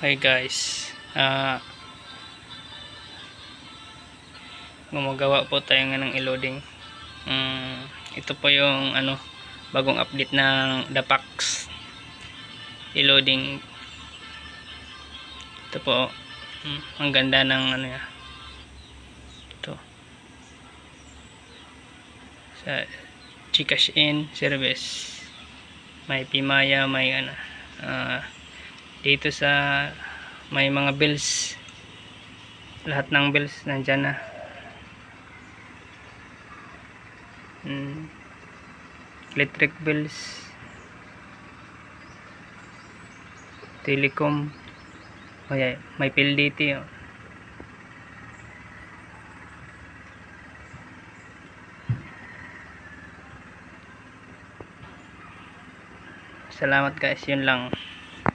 Hi guys, gumagawa po tayo ng i-loading. Ito po yung bagong update ng Dapax i-loading. Ito po, ang ganda ng ito sa GCash in service. May Pimaya, may dito sa may mga bills, lahat ng bills nandyan na. Electric bills, telecom, may PLDT. Salamat guys, yun lang.